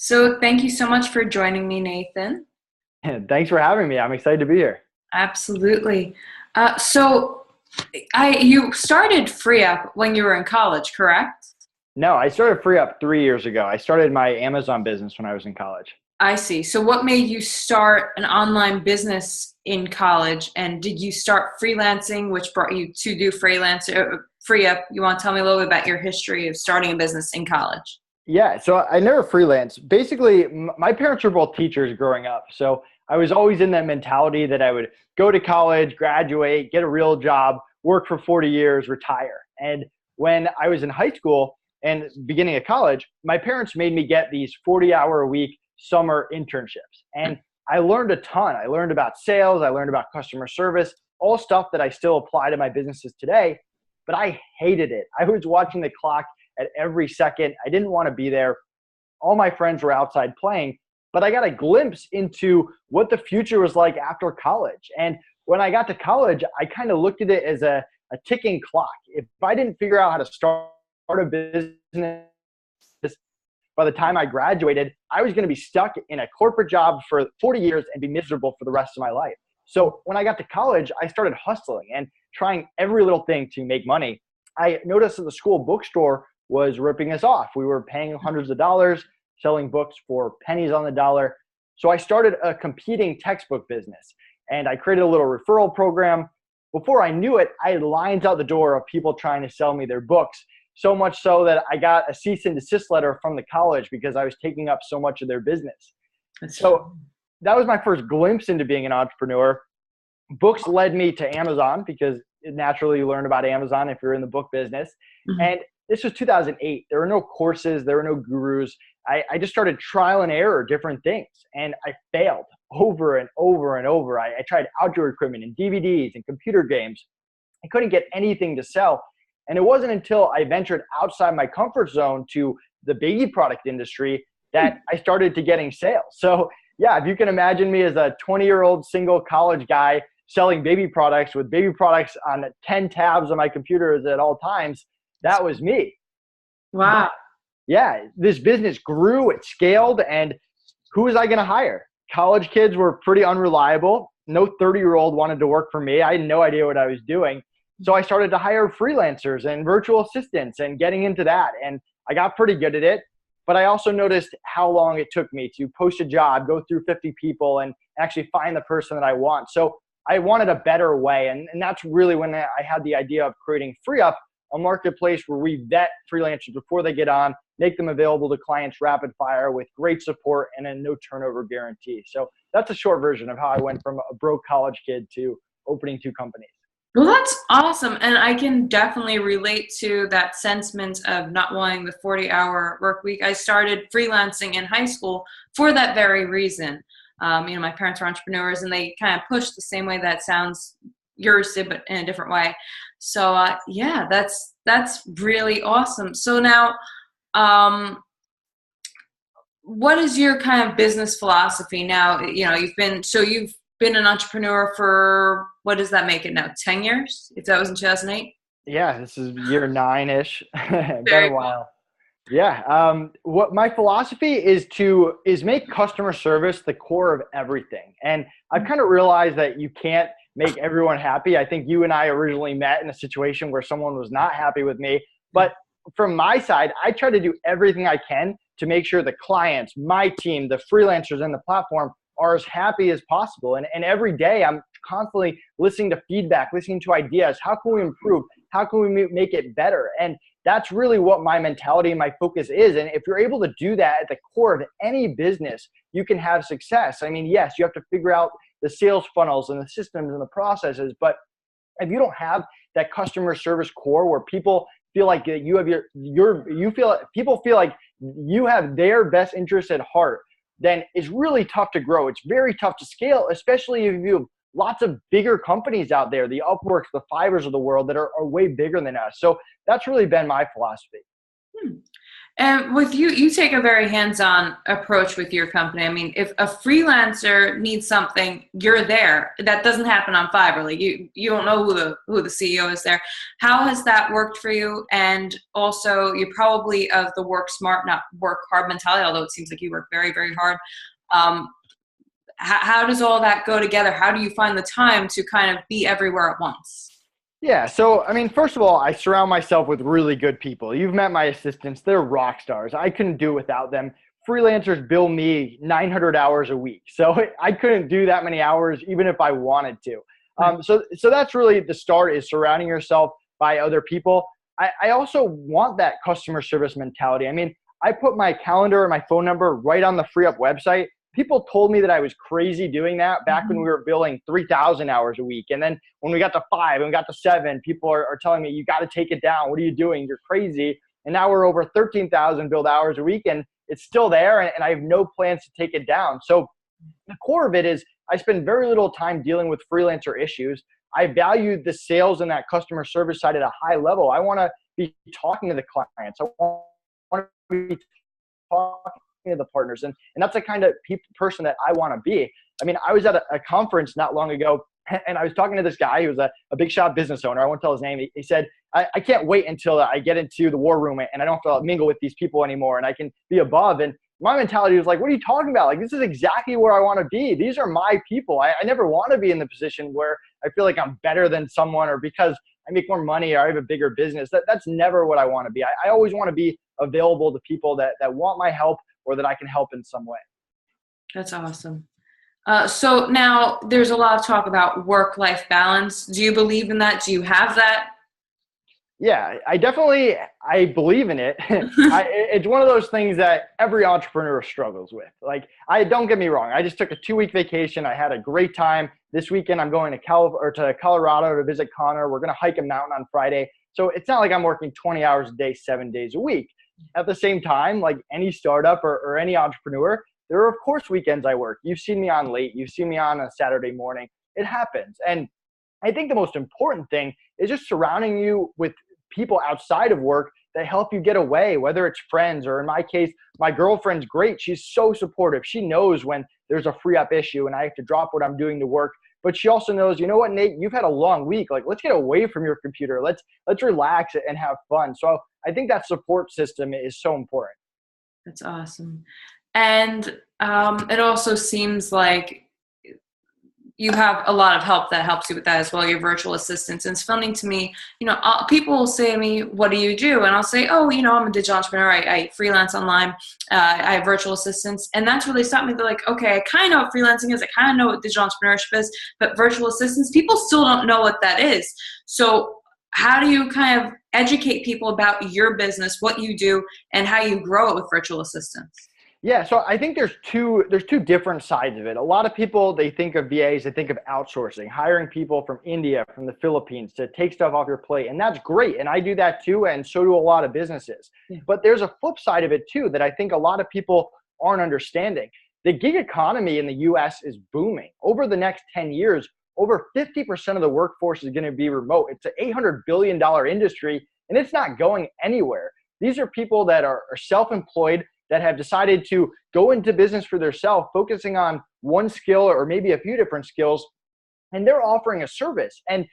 So thank you so much for joining me, Nathan. Thanks for having me. I'm excited to be here. Absolutely. You started Freeeup when you were in college, correct? No, I started Freeeup 3 years ago. I started my Amazon business when I was in college. I see. So what made you start an online business in college? And did you start freelancing, which brought you to do Freeeup? You want to tell me a little bit about your history of starting a business in college? Yeah, so I never freelanced. Basically, my parents were both teachers growing up. So I was always in that mentality that I would go to college, graduate, get a real job, work for 40 years, retire. And when I was in high school and beginning of college, my parents made me get these 40-hour-a-week summer internships. And I learned a ton. I learned about sales. I learned about customer service, all stuff that I still apply to my businesses today. But I hated it. I was watching the clock at every second. I didn't want to be there. All my friends were outside playing, but I got a glimpse into what the future was like after college. And when I got to college, I kind of looked at it as a ticking clock. If I didn't figure out how to start a business by the time I graduated, I was going to be stuck in a corporate job for 40 years and be miserable for the rest of my life. So when I got to college, I started hustling and trying every little thing to make money. I noticed that the school bookstore was ripping us off. We were paying hundreds of dollars, selling books for pennies on the dollar. So I started a competing textbook business and I created a little referral program. Before I knew it, I had lines out the door of people trying to sell me their books. So much so that I got a cease and desist letter from the college because I was taking up so much of their business. So that was my first glimpse into being an entrepreneur. Books led me to Amazon because naturally you learn about Amazon if you're in the book business. Mhm. And this was 2008. There were no courses. There were no gurus. I just started trial and error different things. And I failed over and over and over. I tried outdoor equipment and DVDs and computer games. I couldn't get anything to sell. And it wasn't until I ventured outside my comfort zone to the baby product industry that I started to getting sales. So yeah, if you can imagine me as a 20-year-old single college guy selling baby products with baby products on 10 tabs on my computers at all times, that was me. Wow. But yeah, this business grew, it scaled, and who was I going to hire? College kids were pretty unreliable. No 30-year-old wanted to work for me. I had no idea what I was doing. So I started to hire freelancers and virtual assistants and getting into that. And I got pretty good at it. But I also noticed how long it took me to post a job, go through 50 people, and actually find the person that I want. So I wanted a better way. And that's really when I had the idea of creating Freeeup, a marketplace where we vet freelancers before they get on, make them available to clients rapid fire with great support and a no turnover guarantee. So that's a short version of how I went from a broke college kid to opening two companies. Well, that's awesome. And I can definitely relate to that sentiment of not wanting the 40-hour work week. I started freelancing in high school for that very reason. My parents were entrepreneurs and they kind of pushed the same way that sounds yours did, but in a different way. So yeah, that's really awesome. So now, what is your kind of business philosophy now? You've been an entrepreneur for, what does that make it now? 10 years? If that was in 2008? Yeah, this is year 9-ish. Been Very a cool. while. Yeah. What my philosophy is make customer service the core of everything. And I've kind of realized that you can't make everyone happy. I think you and I originally met in a situation where someone was not happy with me. But from my side, I try to do everything I can to make sure the clients, my team, the freelancers in the platform are as happy as possible. And every day I'm constantly listening to feedback, listening to ideas. How can we improve? How can we make it better? And that's really what my mentality and my focus is. And if you're able to do that at the core of any business, you can have success. I mean, yes, you have to figure out the sales funnels and the systems and the processes, but if you don't have that customer service core where people feel like you have people feel like you have their best interest at heart, then it's really tough to grow. It's very tough to scale, especially if you have lots of bigger companies out there, the Upworks, the Fivers of the world that are way bigger than us. So that's really been my philosophy. Hmm. And with you, you take a very hands-on approach with your company. I mean, if a freelancer needs something, you're there. That doesn't happen on Fiverr. Like you don't know who the CEO is there. How has that worked for you? And also, you're probably of the work smart, not work hard mentality. Although it seems like you work very, very hard. Um, how does all that go together? How do you find the time to kind of be everywhere at once? Yeah. So, I mean, first of all, I surround myself with really good people. You've met my assistants. They're rock stars. I couldn't do without them. Freelancers bill me 900 hours a week. So I couldn't do that many hours even if I wanted to. So that's really the start, is surrounding yourself by other people. I also want that customer service mentality. I mean, I put my calendar and my phone number right on the Freeeup website. People told me that I was crazy doing that back when we were billing 3,000 hours a week. And then when we got to 5 and we got to 7, people are telling me, you got to take it down. What are you doing? You're crazy. And now we're over 13,000 billed hours a week, and it's still there. And I have no plans to take it down. So the core of it is I spend very little time dealing with freelancer issues. I value the sales and that customer service side at a high level. I want to be talking to the clients. I want to be talking to the partners. And that's the kind of person that I want to be. I mean, I was at a conference not long ago, and I was talking to this guy who was a big shot business owner. I won't tell his name. He said, I can't wait until I get into the war room and I don't have to mingle with these people anymore and I can be above. And my mentality was like, what are you talking about? Like, this is exactly where I want to be. These are my people. I never want to be in the position where I feel like I'm better than someone, or because I make more money or I have a bigger business. That's never what I want to be. I always want to be available to people that want my help, or that I can help in some way. That's awesome. So now there's a lot of talk about work-life balance. Do you believe in that? Do you have that? Yeah, I believe in it. It's one of those things that every entrepreneur struggles with. Like, don't get me wrong. I just took a 2-week vacation. I had a great time. This weekend, I'm going to Colorado to visit Connor. We're going to hike a mountain on Friday. So it's not like I'm working 20 hours a day, 7 days a week. At the same time, like any startup or any entrepreneur, there are, of course, weekends I work. You've seen me on late. You've seen me on a Saturday morning. It happens. And I think the most important thing is just surrounding you with people outside of work that help you get away, whether it's friends, or in my case, my girlfriend's great. She's so supportive. She knows when there's a Freeeup issue and I have to drop what I'm doing to work. But she also knows, you know what, Nate, you've had a long week. Like, let's get away from your computer. Let's relax and have fun. So I think that support system is so important. That's awesome. And it also seems like you have a lot of help that helps you with that as well, your virtual assistants. And it's funny to me, people will say to me, what do you do? And I'll say, oh, I'm a digital entrepreneur. I freelance online. I have virtual assistants. And that's where they stop me. They're like, okay, I kind of know what freelancing is. I kind of know what digital entrepreneurship is, but virtual assistants, people still don't know what that is. So how do you kind of educate people about your business, what you do, and how you grow it with virtual assistants? Yeah, so I think there's two different sides of it. A lot of people, they think of VAs, they think of outsourcing, hiring people from India, from the Philippines to take stuff off your plate. And that's great. And I do that too. And so do a lot of businesses. Yeah. But there's a flip side of it too that I think a lot of people aren't understanding. The gig economy in the US is booming. Over the next 10 years, over 50% of the workforce is going to be remote. It's an $800 billion industry, and it's not going anywhere. These are people that are self-employed, that have decided to go into business for themselves, focusing on one skill or maybe a few different skills, and they're offering a service. And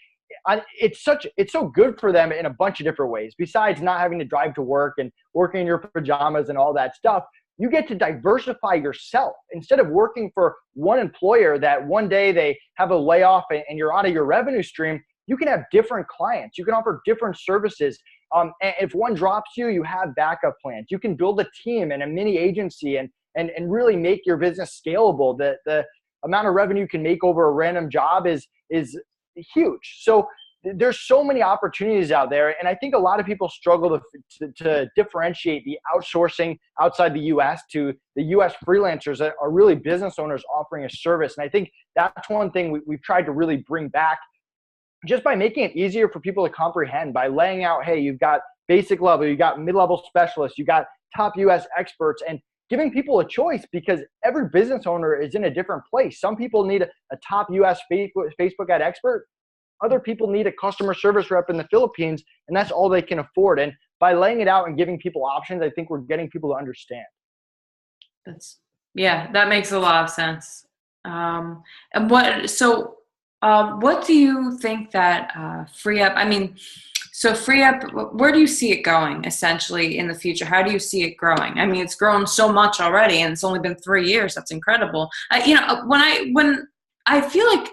it's so good for them in a bunch of different ways. Besides not having to drive to work and working in your pajamas and all that stuff, you get to diversify yourself. Instead of working for one employer that one day they have a layoff and you're out of your revenue stream, you can have different clients. You can offer different services. And if one drops you, you have backup plans. You can build a team and a mini agency and really make your business scalable. The amount of revenue you can make over a random job is huge. So there's so many opportunities out there. And I think a lot of people struggle to differentiate the outsourcing outside the US to the US freelancers that are really business owners offering a service. And I think that's one thing we've tried to really bring back, just by making it easier for people to comprehend, by laying out, hey, you've got basic level, you got mid-level specialists, you got top US experts, and giving people a choice, because every business owner is in a different place. Some people need a top US Facebook ad expert. Other people need a customer service rep in the Philippines, and that's all they can afford. And by laying it out and giving people options, I think we're getting people to understand. That makes a lot of sense. And what do you think that Freeeup? I mean, so Freeeup, where do you see it going essentially in the future? How do you see it growing? I mean, it's grown so much already, and it's only been 3 years. That's incredible. When I feel like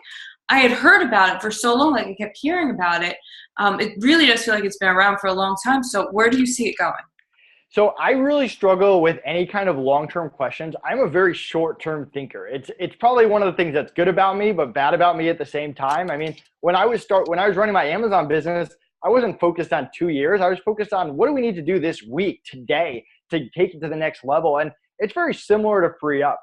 I had heard about it for so long, like I kept hearing about it. It really does feel like it's been around for a long time. So where do you see it going? So I really struggle with any kind of long-term questions. I'm a very short-term thinker. It's probably one of the things that's good about me, but bad about me at the same time. I mean, when I was running my Amazon business, I wasn't focused on 2 years. I was focused on what do we need to do this week, today, to take it to the next level. And it's very similar to Freeeup.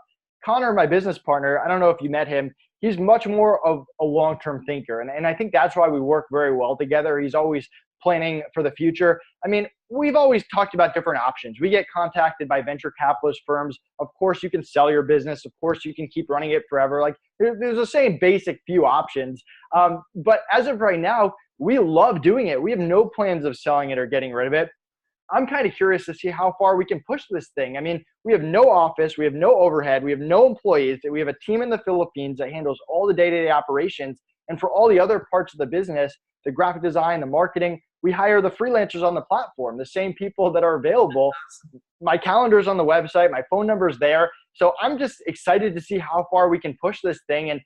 Connor, my business partner, I don't know if you met him. He's much more of a long-term thinker. And I think that's why we work very well together. He's always planning for the future. I mean, we've always talked about different options. We get contacted by venture capitalist firms. Of course, you can sell your business. Of course, you can keep running it forever. Like there's the same basic few options. But as of right now, we love doing it. We have no plans of selling it or getting rid of it. I'm kind of curious to see how far we can push this thing. I mean, we have no office, we have no overhead, we have no employees. We have a team in the Philippines that handles all the day-to-day operations. And for all the other parts of the business, the graphic design, the marketing, we hire the freelancers on the platform, the same people that are available. My calendar's on the website, my phone number's there. So I'm just excited to see how far we can push this thing. And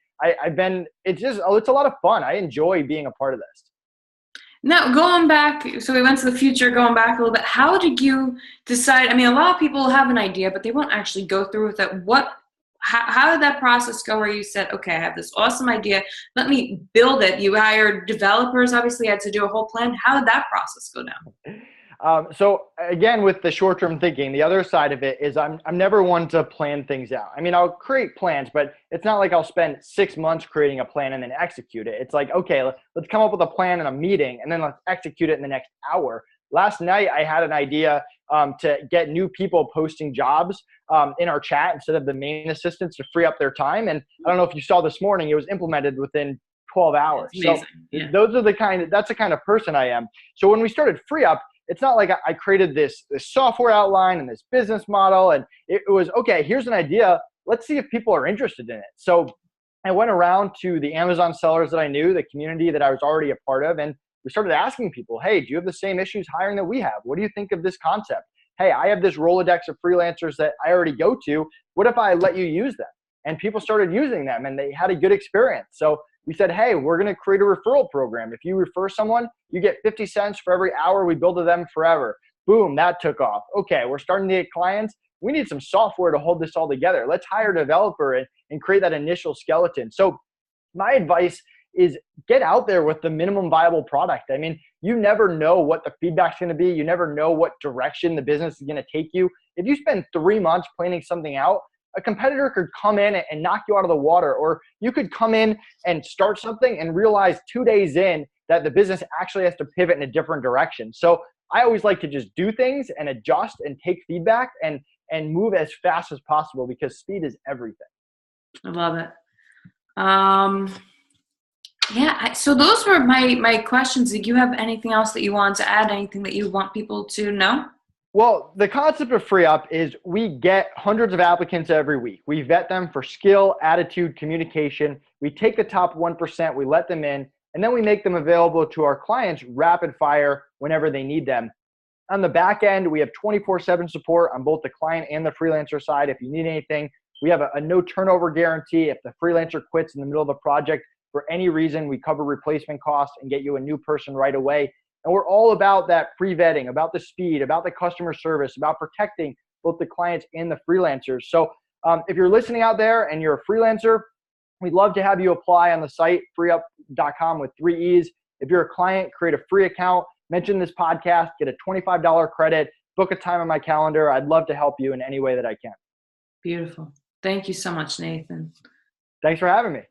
it's a lot of fun. I enjoy being a part of this. Now, going back, so we went to the future, going back a little bit, how did you decide? I mean, a lot of people have an idea, but they won't actually go through with it. How did that process go where you said, okay, I have this awesome idea, let me build it? You hired developers, obviously had to do a whole plan. How did that process go down? So again, with the short-term thinking, the other side of it is I'm never one to plan things out. I mean, I'll create plans, but it's not like I'll spend 6 months creating a plan and then execute it. It's like, okay, let's come up with a plan in a meeting and then let's execute it in the next hour. Last night, I had an idea to get new people posting jobs in our chat instead of the main assistants to free up their time. And I don't know if you saw this morning, it was implemented within 12 hours. So yeah. That's the kind of person I am. So when we started Freeeup, it's not like I created this software outline and this business model. And it was, okay, here's an idea. Let's see if people are interested in it. So I went around to the Amazon sellers that I knew, the community that I was already a part of, and we started asking people, hey, do you have the same issues hiring that we have? What do you think of this concept? Hey, I have this Rolodex of freelancers that I already go to. What if I let you use them? And people started using them and they had a good experience. So we said, hey, we're going to create a referral program. If you refer someone, you get 50 cents for every hour we build to them forever. Boom, that took off. Okay, we're starting to get clients. We need some software to hold this all together. Let's hire a developer and create that initial skeleton. So my advice is get out there with the minimum viable product. I mean, you never know what the feedback's going to be. You never know what direction the business is going to take you. If you spend 3 months planning something out, a competitor could come in and knock you out of the water, or you could come in and start something and realize 2 days in that the business actually has to pivot in a different direction. So I always like to just do things and adjust and take feedback and move as fast as possible because speed is everything. I love it. Yeah, so those were my questions. Did you have anything else that you want to add? Anything that you want people to know? Well, the concept of Freeeup is we get hundreds of applicants every week. We vet them for skill, attitude, communication. We take the top 1%, we let them in, and then we make them available to our clients rapid fire whenever they need them. On the back end, we have 24/7 support on both the client and the freelancer side. If you need anything, we have a no turnover guarantee. If the freelancer quits in the middle of a project for any reason, we cover replacement costs and get you a new person right away. And we're all about that pre-vetting, about the speed, about the customer service, about protecting both the clients and the freelancers. So if you're listening out there and you're a freelancer, we'd love to have you apply on the site, freeup.com with 3 E's. If you're a client, create a free account, mention this podcast, get a $25 credit, book a time on my calendar. I'd love to help you in any way that I can. Beautiful. Thank you so much, Nathan. Thanks for having me.